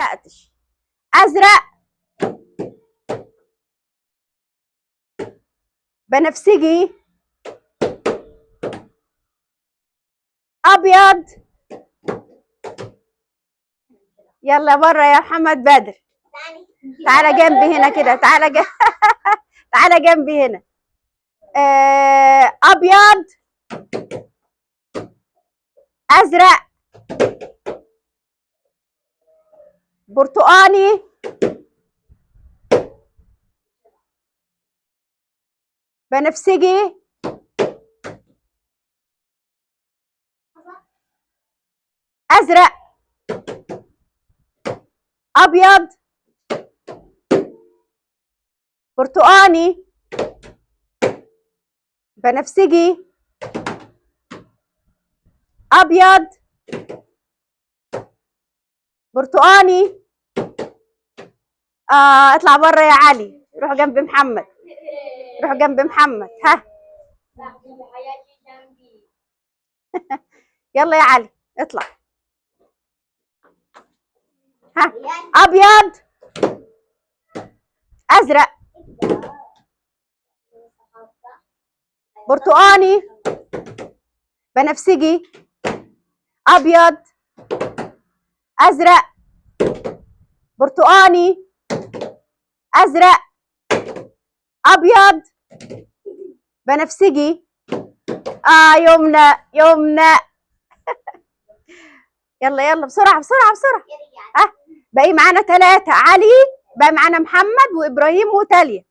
بدأتش. أزرق، بنفسجي، أبيض. يلا بره يا محمد بدر. تعالى جنبي هنا كده، تعالى جنبي. تعالى جنبي هنا. أبيض، أزرق، برتقاني، بنفسجي، أزرق، أبيض، برتقاني، بنفسجي، أبيض، برتقاني. اطلع بره يا علي، روح جنب محمد، روح جنب محمد. ها يلا يا علي اطلع. ها، ابيض، ازرق، برتقاني، بنفسجي، ابيض، ازرق، برتقاني، ازرق، ابيض، بنفسجي. يمنى يمنى. يلا يلا بسرعه بسرعه بسرعه. باقي معانا 3. علي، باقي معانا محمد وابراهيم وتاليا.